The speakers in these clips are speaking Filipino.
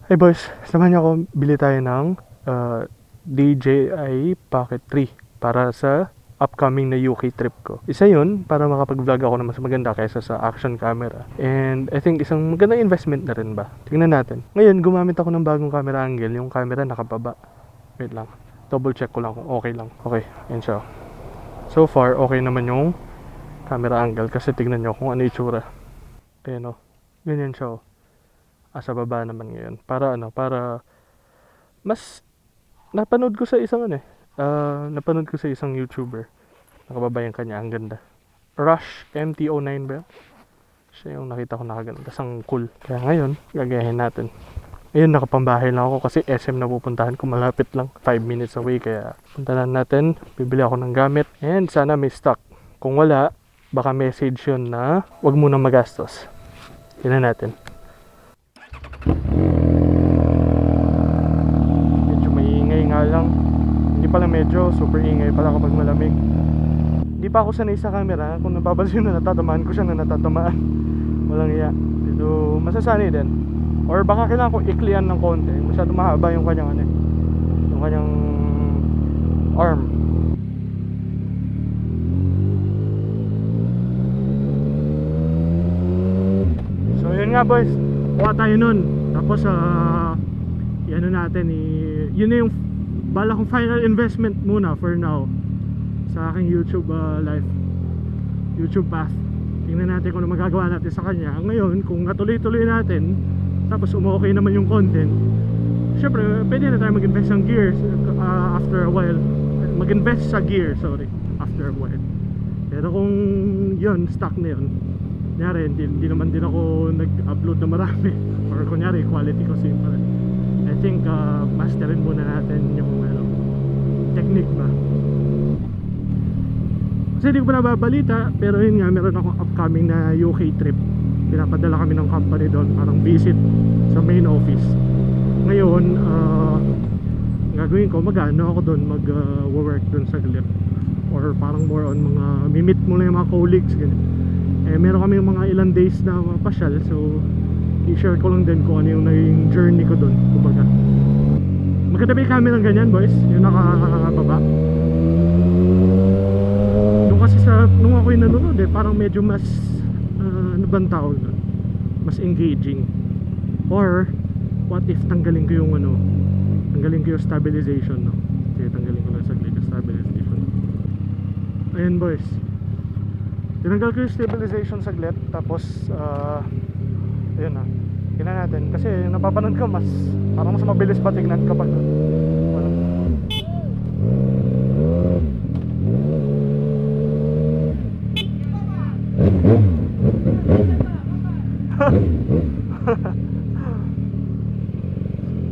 Hey boys, samahan niyo ako, bili tayo ng DJI Pocket 3 para sa upcoming na UK trip ko. Isa yun para makapag-vlog ako na mas maganda kaysa sa action camera. And I think isang magandang investment na rin ba. Tingnan natin. Ngayon, gumamit ako ng bagong camera angle. Yung camera nakababa. Wait lang. Double check ko lang kung okay lang. Okay, yun siya. So far, okay naman yung camera angle kasi tignan nyo kung ano itsura. Ayan o. Ganyan siya o. Sa baba naman ngayon. Para mas napanood ko sa isang napanood ko sa isang YouTuber. Nakababa yung kanya, ang ganda. Rush MT09 ba? Siya yung nakita ko nakaganda. Ang cool. Kaya ngayon, gagayahin natin. Ayun, nakapambahay lang ako kasi SM na pupuntahan ko. Malapit lang. 5 minutes away. Kaya punta na natin. Bibili ako ng gamit. And sana may stock. Kung wala, baka message yun na wag munang magastos. Tignan natin. Medyo maingay nga lang. Hindi pala medyo, super ingay pala kapag malamig. Hindi pa ako sanay sa camera. Kung napapansin na natatamaan ko siya na natatamaan. Walang iya. Pero masasanay din. Or baka kailangan ko iklian ng konti. Masyado mahaba yung kanyang yung kanyang arm. So yun nga boys, kuha tayo nun. Tapos ano natin yun na yung bala kong final investment muna for now sa aking YouTube life, YouTube path. Tingnan natin kung ano magagawa natin sa kanya. Ngayon, kung natuloy-tuloy natin, tapos okay naman yung content, syempre pwede na tayo mag-invest ng gears after a while. Mag-invest sa gear, after a while. Pero kung yun, stock na yun, kunyari, hindi naman din ako nag-upload na marami or kunyari, quality ko simple. I think masterin muna natin yung technique ba. Kasi hindi ko pa nababalita, pero yun nga, meron akong upcoming na UK trip. Pinapadala kami ng company doon, parang visit sa main office. Ngayon, gagawin ko, mag-ano ako doon, mag-work doon sa saglit. Or parang more on mga, mimit mo lang yung mga colleagues, ganyan. Meron kami yung mga ilang days na pasyal, so i-share ko lang din kung ano yung naging journey ko doon, kumbaga. Maganda ba yung camera ng ganyan, boys? Yung nakakababa. Nung kasi nung ako yung nanonood parang medyo mas ano bang tawag doon? Mas engaging. Or what if tanggalin ko yung tanggalin ko yung stabilization, no? Kaya tanggalin ko lang saglit yung stabilization. Ayan boys, tinanggal ko yung stabilization saglit. Tapos ayun na, tingnan natin. Kasi napapanood ko parang mas mabilis pa tignan kapag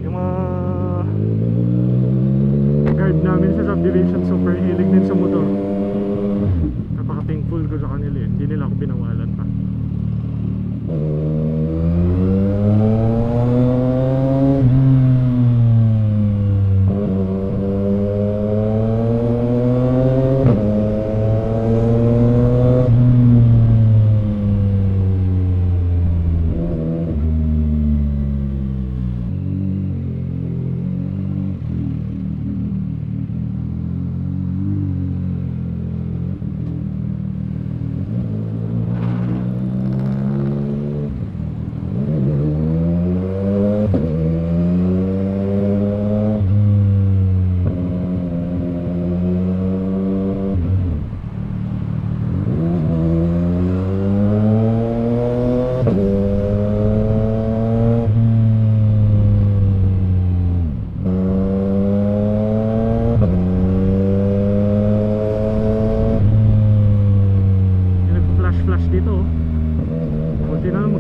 yung mga guard namin sa subdivision super hilig din sa motor. Napaka thankful ko sa kanila hindi nila ako binawalan pa.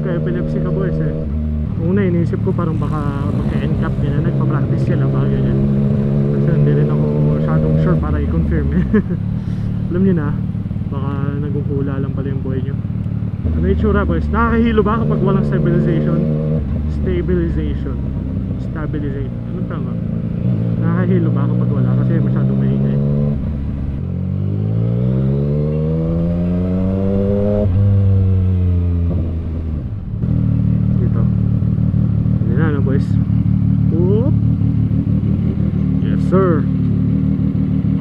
Magka-epilepsy ka boys Una iniisip ko parang baka magka-NCAP din na nagpa-practice sila ba ganyan. Kasi hindi rin ako masyadong sure para i-confirm Alam nyo na, baka nagkukulang lang pala yung buhay nyo. Ano yung tsura boys? Nakakahilo ba kapag walang stabilization? Stabilization. Anong tama? Nakakahilo ba kapag wala? Kasi masyadong maingay. Dito. Hindi na boys. sir.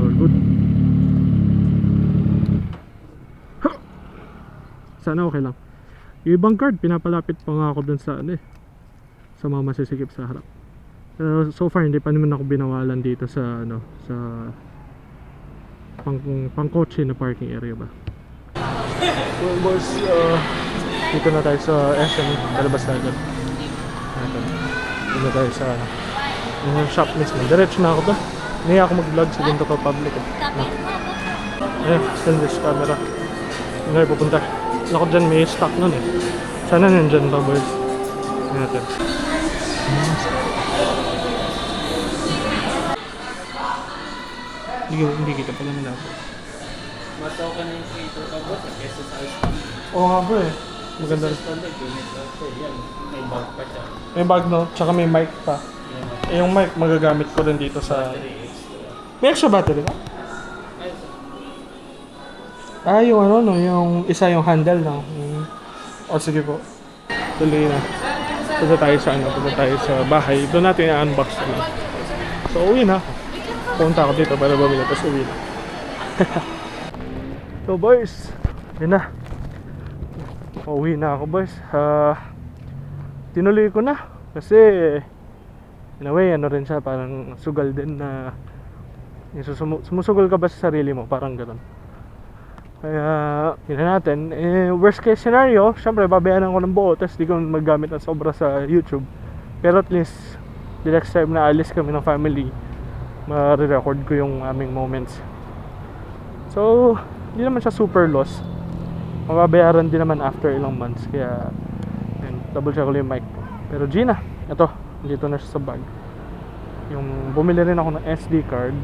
All good. Sana okay lang. Yung ibang card, pinapalapit pa nga ako dun sa ano eh, sa mga masisikip sa harap. Pero so far hindi pa naman ako binawalan dito sa ano, sa pang kotse na parking area ba. Well boys, dito na tayo sa SM, talabas natin. Dito tayo sa ano, yung shop mismo. Diretso na ako ba? Hindi ako mag-vlog sa ganito ka public eh. Stainless camera. Ngayon pupunta. Ako dyan may stock nun eh. Sana nandyan pa boys. Natin. Hindi kita pala nila ako. Mataw ka na yung creator ka boss kesa sa stand. Oo nga bro eh. Maganda rin. Yan, may bag pa siya. May bag no, tsaka may mic pa. Eh yung mic magagamit ko rin dito sa... May extra battery ba? Ah, yung ano no, yung isa yung handle no. O sige po. Tuloy na. Punta tayo sa ano, punta tayo sa bahay. Doon natin i-unbox na. So uwi na ako. Punta ako dito para bumili tapos uwi na. So boys, yun na. Uwi na ako boys. Tinuloy ko na kasi in a way ano rin siya, parang sugal din na sumusugal ka ba sa sarili mo, parang gano'n. Kaya yun na natin. Worst case scenario, syempre babayaran ko ng buo tapos di ko maggamit ng sobra sa YouTube. Pero at least the next time na alis kami ng family, ma-record ko yung aming moments. So hindi naman siya super loss. Mababayaran din naman after ilang months. Kaya yun, double check ko yung mic ko. Pero Gina, ito, dito na siya sa bag. Yung bumili rin ako ng SD card.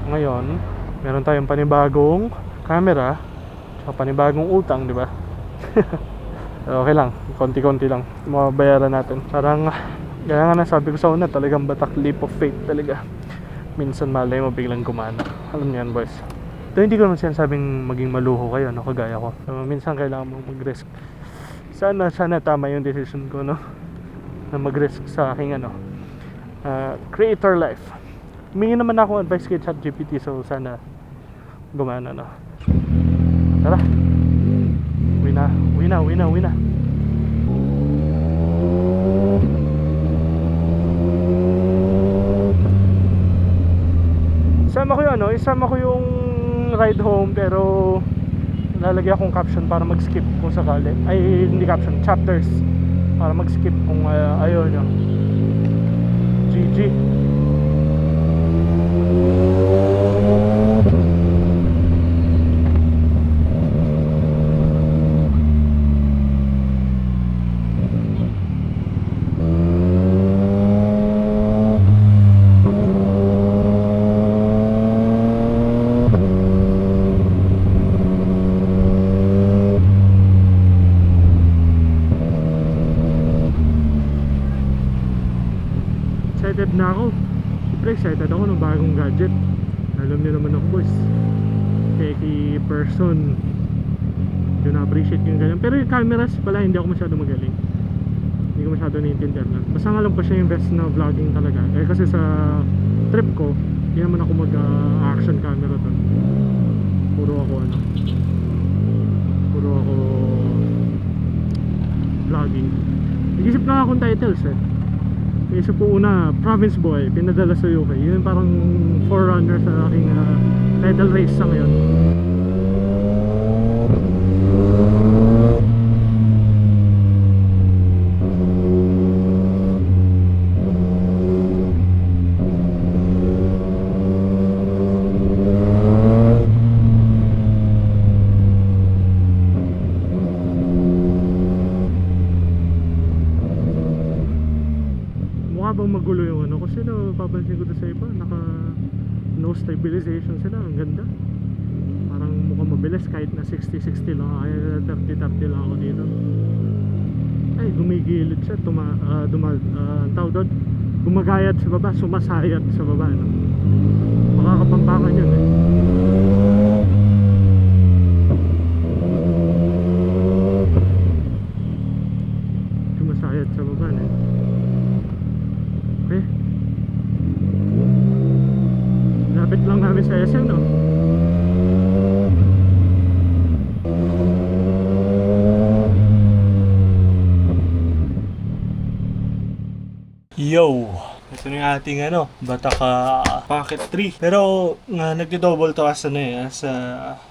Ngayon meron tayong panibagong camera, tsaka panibagong utang, di ba? Okay lang, konti-konti lang mababayaran natin. Parang kaya nga nasabi ko sa una, talagang batak leap of faith talaga. Minsan malay mo biglang gumana. Alam niyo yan boys. Ito hindi ko naman sinasabing maging maluho kayo, no, kagaya ko. So, minsan kailangan mong mag-risk. Sana tama yung decision ko, no, na mag-risk sa aking ano, creator life. Humingi naman ako advice kay ChatGPT, so sana gumana, no. Tara. Uwi na. Isama ko yung ride home, pero lalagyan akong caption para mag-skip kung sakali. Ay, hindi caption, chapters para mag-skip kung ayaw nyo. GG. Excited na ako. Siyempre excited ako ng bagong gadget. Alam niyo naman ako boys, techy person, yun, na-appreciate yung ganyan. Pero yung cameras pala hindi ako masyado magaling. Hindi ko masyado naiintindihan lang. Basta nga alam ko siya yung best na vlogging talaga. Kasi sa trip ko hindi naman ako mag action camera doon. Puro ako vlogging. Nag-isip na akong titles eh. Isa po una, Province Boy, pinadala sa UK. Yun parang forerunner sa aking title race sa ngayon. Bang magulo yung ano, kasi papansin ko doon sa iba, naka no stabilization sila, ang ganda, parang mukhang mabilis kahit na 60-60 lang, kaya 30-30 lang ako dito. Ay, gumigilid siya, tawag doon, gumagayat sa baba, sumasayat sa baba, no? Makakapampangan yun eh. Sumasayat sa baba, eh. Okay. SM, no? Yo! Ito na yung ating Bataka Pocket 3. Pero nagdi-double to as as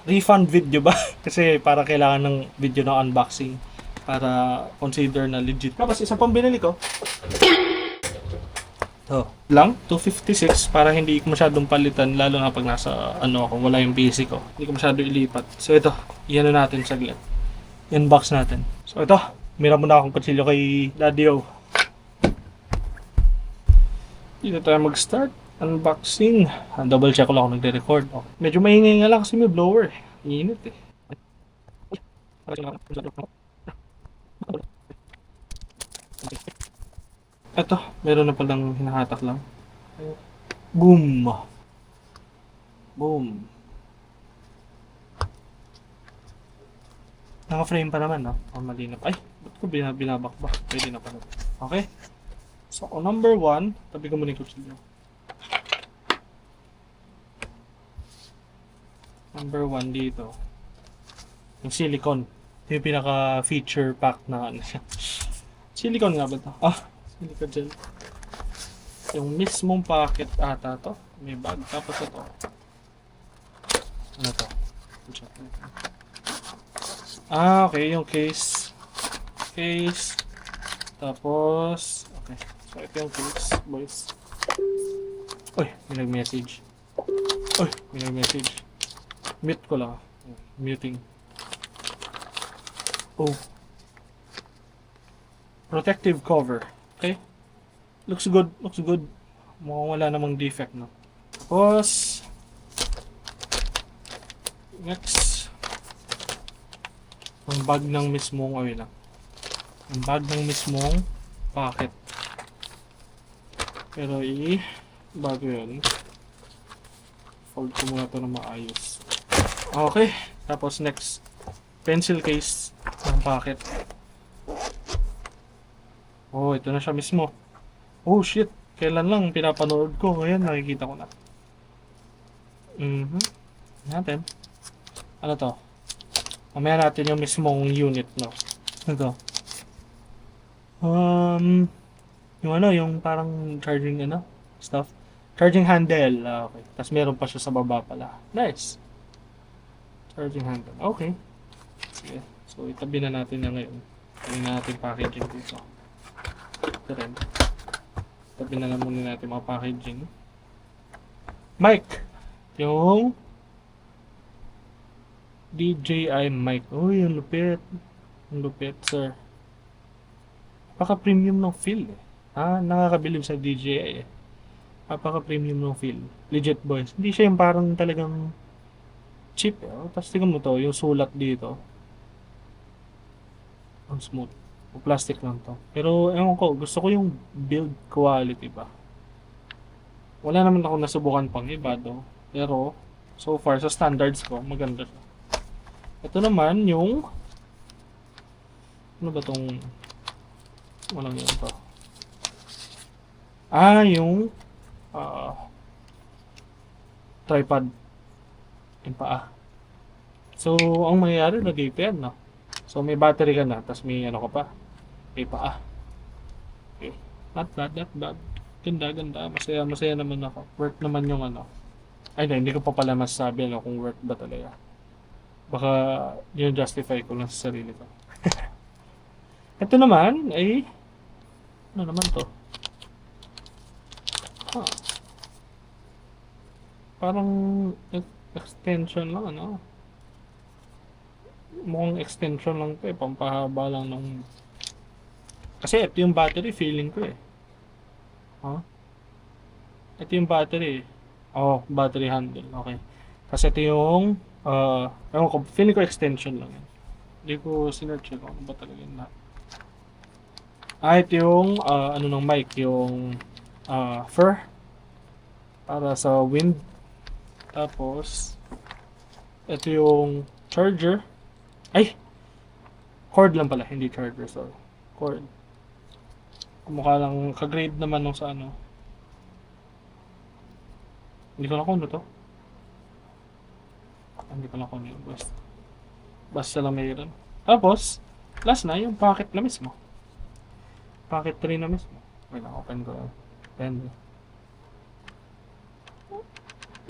refund video ba? Kasi para kailangan ng video ng unboxing para consider na legit. Tapos isa pang binili ko. To lang, 256 para hindi ko masyadong palitan lalo na pag nasa ako, wala yung PC ko. Hindi ko masyado ilipat. So ito, iyan na natin saglit. Unbox natin. So ito, mira muna akong kutsilyo kay Daddy O. Dito tayo mag-start. Unboxing. Double check ko lang ako nagre-record. Oh. Medyo maingay nga lang kasi may blower. Init eh. Eto, meron na palang hinahatak lang. Boom! Boom! Naka-frame pa naman, no? Oh, malinap. Ay, ba't ko binabakbak? Pwede na pala. Okay. So, number 1, tabi ko muna yung kutsilyo. Number 1 dito. Yung silicone. Ito yung pinaka-feature pack na siya. Silicone nga ba ito? Silicone gel. Yung mismong packet ata to. May bag. Tapos ito. Ano to? Okay. Yung case. Case. Tapos, okay. So, ito yung case, boys. Uy, may nag-message. Mute ko lang. Muting. Oh. Protective cover. Okay. Looks good. Mukhang wala namang defect, no? Tapos, next. Ang bag ng mismong, ang bag ng mismong packet. Pero bago yun, fold ko muna ito na maayos. Okay, tapos next, pencil case ng packet. Oh, ito na siya mismo. Oh shit, kailan lang pinapanood ko, ngayon nakikita ko na. Natin. Ano to? Mamaya natin yung mismong unit, no? Ano to? Yung parang charging stuff. Charging handle. Okay. Tapos meron pa siya sa baba pala. Nice. Charging handle. Okay. Sige. So, itabi na natin na ngayon. Itabi na natin packaging dito. Ito rin. Itabi na lang muna natin mga packaging. Mic. Yung DJI mic. Uy, yung lupit. Yung lupit, sir. Napaka-premium ng feel eh. Nakakabilib sa DJI eh. Napaka-premium ng feel. Legit boys. Hindi siya yung parang talagang cheap eh. Tapos tingnan mo to, yung sulat dito. Ang smooth. O plastic lang to. Pero ewan ko, gusto ko yung build quality ba. Wala naman ako nasubukan pang iba do. Pero so far sa standards ko, maganda siya. Ito naman yung ano ba tong walang yun to. Yung tripod. Yung paa. So, ang mangyayari, lagay ko yan, no? So, may battery ka na, tapos may ka pa. May paa. Okay. Not bad. Ganda. Masaya naman ako. Worth naman yung Ay, hindi ko pa pala masasabi kung worth ba talaga. Baka yun justify ko lang sa sarili ko. Ito naman ay ano naman to? Parang extension lang mukhang extension lang to pampahaba lang ng kasi ito yung battery feeling ko ito yung battery battery handle, okay. Kasi ito yung ewan ko, feeling ko extension lang yan. Hindi ko sinerch ko ano ba talaga yun lahat. Ito yung ng mic, yung fur para sa wind. Tapos ito yung charger. Cord lang pala, hindi charger, sorry. Cord. Mukha lang ka-grade naman nung sa Hindi ko na kung ano to. Hindi ko lang kung ano yung boss. Basta lang mayroon. Tapos, last na yung packet na mismo. Packet 3 na mismo. Wait lang, open ko. Then,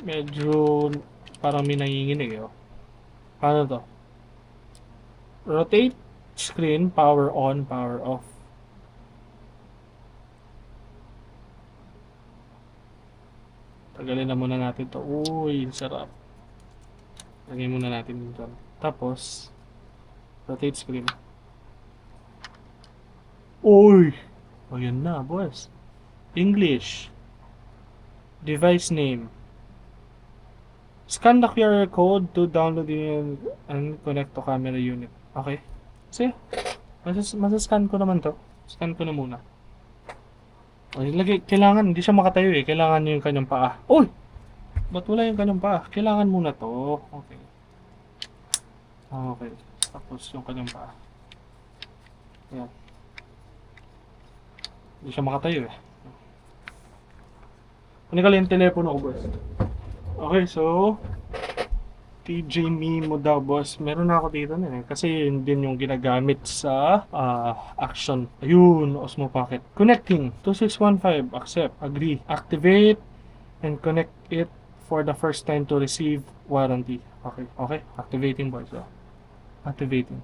medyo parang may nanginginig eh. Oh. Paano to? Rotate screen, power on, power off. Tagalin na muna natin to. Uy, sarap. Lagay muna natin dito. Tapos, rotate screen. Uy! O yun na, boss. English. Device name. Scan the QR code to download and connect to camera unit. Okay. Sige. Masascan ko naman to. Scan ko na muna. O, kailangan, hindi siya makatayo eh. Kailangan niya yung kanyang paa. Uy! Ba't wala yung kanyang paa? Kailangan muna to. Okay. Okay. Tapos yung kanyang paa. Ayan. Hindi siya makatayo eh. Kunin ka lang yung telepono ko, boss. Okay, so TJ Mimo daw, boss. Meron na ako dito na eh. Kasi yun din yung ginagamit sa Action. Ayun, Osmo Pocket. Connecting. 2615. Accept. Agree. Activate and connect it for the first time to receive warranty. Okay, okay. Activating, boys. Oh. Activating.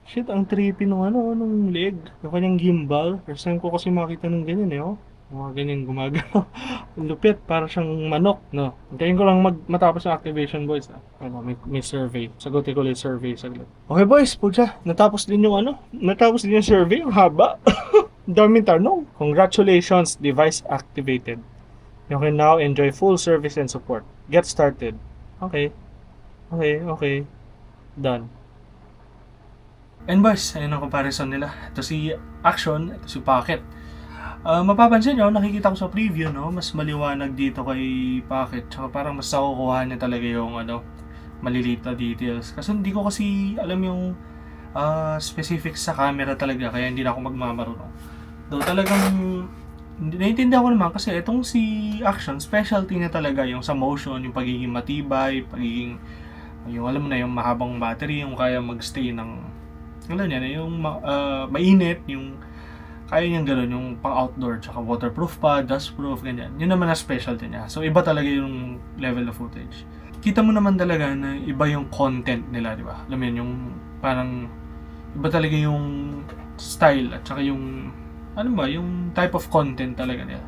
Shit, ang trippy nung nung leg. Yung kanyang gimbal. First time ko kasi makita ng ganyan eh, oh. Mga ganyan gumagano. Ang lupit, para siyang manok, no? Hintayin ko lang matapos yung activation, boys. Ano, may survey. Sagutin ko lang yung survey saglit. Okay, boys, pucha. Natapos din yung Natapos din yung survey. Ang haba. Daming tanong. Congratulations, device activated. You can now enjoy full service and support. Get started. Okay. Okay, okay. Done. And boys, ayun ang comparison nila. Ito si Action, ito si Pocket. Mapapansin nyo, nakikita ko sa preview, no, mas maliwanag dito kay Pocket. Tsaka parang mas nakukuha niya talaga yung maliliit na details. Kasi hindi ko kasi alam yung specifics sa camera talaga, kaya hindi na ako magmamarunong. Though talagang naiintindihan ko naman kasi itong si Action, specialty niya talaga yung sa motion, yung pagiging matibay, pagiging yung alam mo na yung mahabang battery, yung kaya magstay ng alam niya, yung mainit, yung kaya niyang gano'n, yung pang-outdoor, tsaka waterproof pa, dustproof, ganyan. Yun naman na specialty niya. So, iba talaga yung level of footage. Kita mo naman talaga na iba yung content nila, di ba? Alam mo yun, yung parang iba talaga yung style at tsaka yung, yung type of content talaga nila.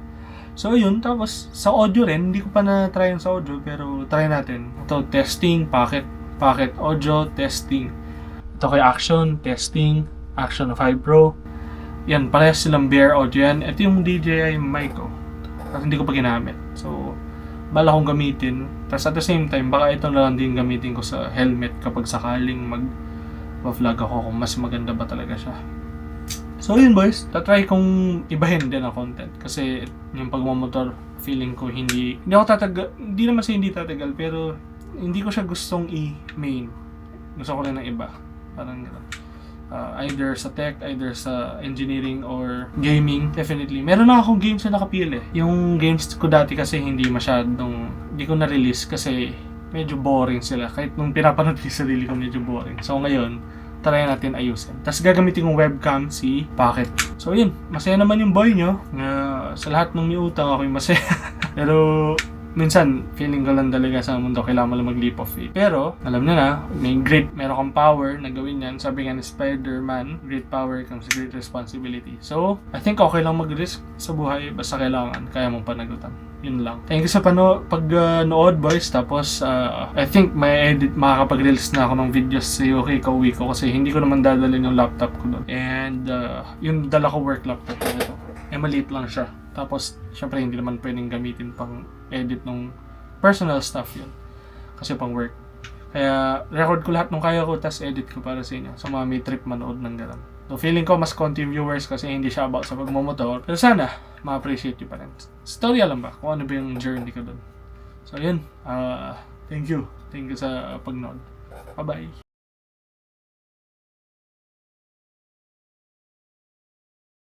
So, yun. Tapos, sa audio rin, hindi ko pa na-try yung sa audio, pero try natin. Ito, testing, Pocket audio, testing. Ito kay Action, testing, Action 5 Pro. Yan, parehas silang bare audio yan. Ito yung DJI mic ko. Kasi hindi ko pa ginamit. So, bala kong gamitin. Tapos at the same time, baka ito na lang din gamitin ko sa helmet kapag sakaling mag-vlog ako kung mas maganda ba talaga siya. So yun boys, tatry kong ibahin din ang content. Kasi yung pagmamotor, feeling ko hindi ako tatagal, hindi naman siya hindi tatagal, pero hindi ko siya gustong i-main. Gusto ko rin ng iba. Parang gano'n. Either sa tech, either sa engineering or gaming, definitely. Meron na akong games na nakapili. Yung games ko dati kasi hindi ko na-release kasi medyo boring sila. Kahit nung pinapanood ko sa sarili ko, medyo boring. So ngayon, try natin ayusin. Tapos gagamitin kong webcam si Pocket. So yun, masaya naman yung boy nyo. Sa lahat ng may utang ako'y masaya. Pero minsan, feeling ko lang talaga sa mundo, kailangan mo lang mag-leap of faith. Pero, alam nyo na, meron kang power na gawin yan. Sabi nga ni Spider-Man, great power comes great responsibility. So, I think okay lang mag-risk sa buhay, basta kailangan, kaya mong panagutan. Yun lang. Thank you sa pag-nood, boys. Tapos, I think makakapag-release na ako ng videos sa UK kauwi ko kasi hindi ko naman dadalhin yung laptop ko doon. And, yung dala ko work laptop ko ito. Maliit lang siya. Tapos, syempre hindi naman pwedeng gamitin pang edit ng personal stuff yun. Kasi pang work. Kaya, record ko lahat ng kaya ko, tas edit ko para sa inyo. Sa mga may trip manood ng gano'n. So, feeling ko mas konti viewers kasi hindi siya about sa pagmumotor. Pero sana, ma-appreciate nyo pa rin. Story alam ba kung ano ba yung journey ko doon. So, yun. Thank you. Thank you sa pag-nood. Bye-bye.